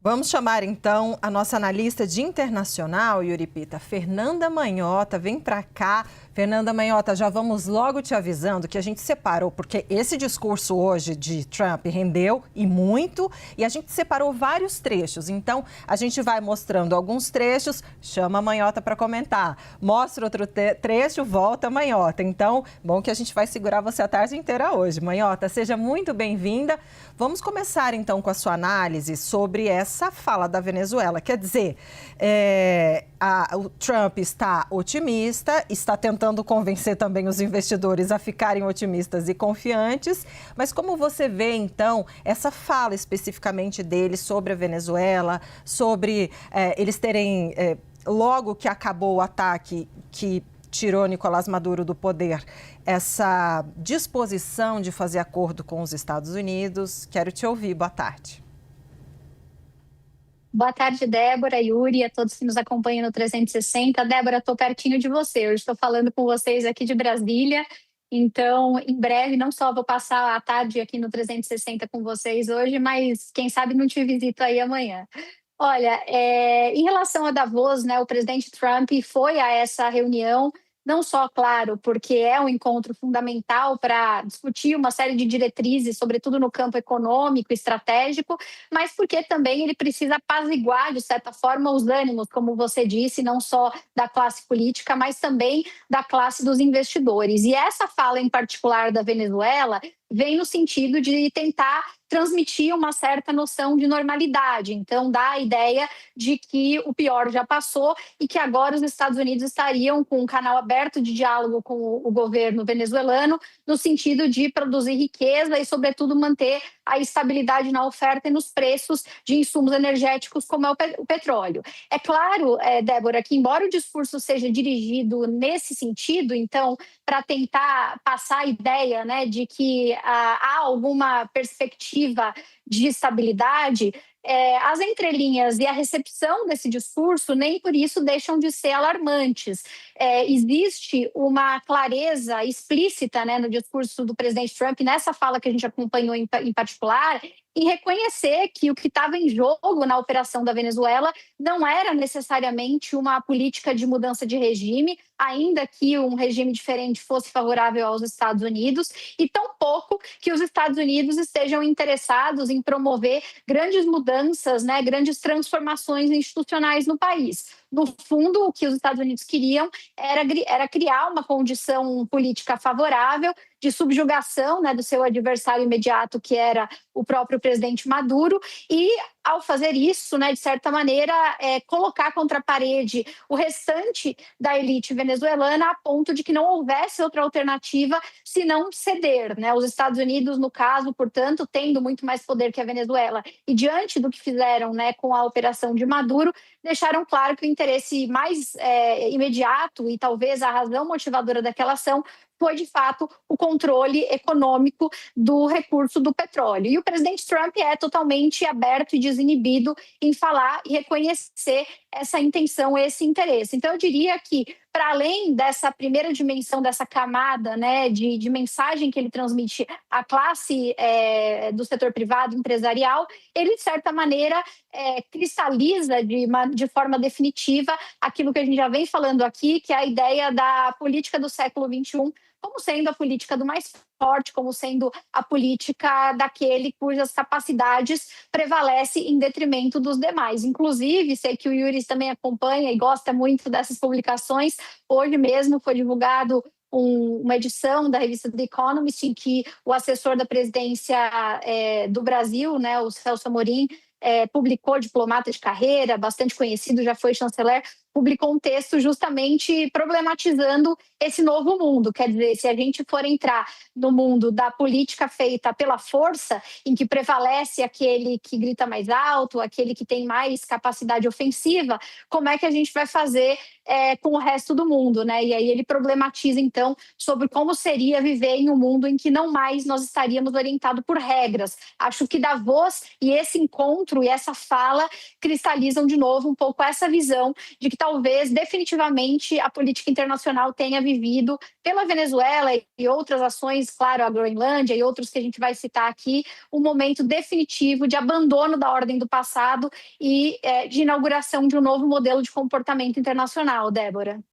Vamos chamar então a nossa analista de internacional, Yuri Pita, Fernanda Manhota, vem para cá. Fernanda Manhota, já vamos logo te avisando que a gente separou, porque esse discurso hoje de Trump rendeu e muito, e a gente separou vários trechos. Então, a gente vai mostrando alguns trechos, chama a Manhota para comentar. Mostra outro trecho, volta a Manhota. Então, bom que a gente vai segurar você a tarde inteira hoje. Manhota, seja muito bem-vinda. Vamos começar então com a sua análise sobre essa fala da Venezuela. Quer dizer, o Trump está otimista, está tentando convencer também os investidores a ficarem otimistas e confiantes, mas como você vê, então, essa fala especificamente dele sobre a Venezuela, sobre eles terem, logo que acabou o ataque que tirou Nicolás Maduro do poder, essa disposição de fazer acordo com os Estados Unidos? Quero te ouvir. Boa tarde. Boa tarde, Débora, Yuri, e a todos que nos acompanham no 360. Débora, estou pertinho de você. Eu estou falando com vocês aqui de Brasília. Então, em breve, não só vou passar a tarde aqui no 360 com vocês hoje, mas quem sabe não te visito aí amanhã. Olha, em relação a Davos, né, o presidente Trump foi a essa reunião, não só, claro, porque é um encontro fundamental para discutir uma série de diretrizes, sobretudo no campo econômico e estratégico, mas porque também ele precisa apaziguar, de certa forma, os ânimos, como você disse, não só da classe política, mas também da classe dos investidores. E essa fala em particular da Venezuela vem no sentido de tentar transmitir uma certa noção de normalidade. Então, dá a ideia de que o pior já passou e que agora os Estados Unidos estariam com um canal aberto de diálogo com o governo venezuelano, no sentido de produzir riqueza e, sobretudo, manter a estabilidade na oferta e nos preços de insumos energéticos, como é o petróleo. É claro, Débora, que embora o discurso seja dirigido nesse sentido, então, para tentar passar a ideia, né, de que há alguma perspectiva de estabilidade, as entrelinhas e a recepção desse discurso nem por isso deixam de ser alarmantes. Existe uma clareza explícita, né, no discurso do presidente Trump, nessa fala que a gente acompanhou em particular, em reconhecer que o que estava em jogo na operação da Venezuela não era necessariamente uma política de mudança de regime, ainda que um regime diferente fosse favorável aos Estados Unidos, e tampouco que os Estados Unidos estejam interessados em promover grandes mudanças, né, grandes transformações institucionais no país. No fundo, o que os Estados Unidos queriam era criar uma condição política favorável de subjugação, né, do seu adversário imediato, que era o próprio presidente Maduro, e, ao fazer isso, né, de certa maneira, colocar contra a parede o restante da elite venezuelana a ponto de que não houvesse outra alternativa senão ceder, né? Os Estados Unidos, no caso, portanto, tendo muito mais poder que a Venezuela, e diante do que fizeram, né, com a operação de Maduro, deixaram claro que o interesse mais imediato e talvez a razão motivadora daquela ação foi, de fato, o controle econômico do recurso do petróleo. E o presidente Trump é totalmente aberto e desinibido em falar e reconhecer essa intenção, esse interesse. Então, eu diria que, para além dessa primeira dimensão, dessa camada, né, de mensagem que ele transmite à classe do setor privado empresarial, ele, de certa maneira, cristaliza de forma definitiva aquilo que a gente já vem falando aqui, que é a ideia da política do século XXI, como sendo a política do mais forte, como sendo a política daquele cujas capacidades prevalecem em detrimento dos demais. Inclusive, sei que o Yuri também acompanha e gosta muito dessas publicações. Hoje mesmo foi divulgado uma edição da revista The Economist, em que o assessor da presidência do Brasil, né, o Celso Amorim, publicou, diplomata de carreira, bastante conhecido, já foi chanceler, publicou um texto justamente problematizando esse novo mundo. Quer dizer, se a gente for entrar no mundo da política feita pela força, em que prevalece aquele que grita mais alto, aquele que tem mais capacidade ofensiva, como é que a gente vai fazer com o resto do mundo, né? E aí ele problematiza, então, sobre como seria viver em um mundo em que não mais nós estaríamos orientados por regras. Acho que Davos e esse encontro e essa fala cristalizam de novo um pouco essa visão de que talvez definitivamente a política internacional tenha vivido, pela Venezuela e outras ações, claro, a Groenlândia e outros que a gente vai citar aqui, um momento definitivo de abandono da ordem do passado e de inauguração de um novo modelo de comportamento internacional, Débora.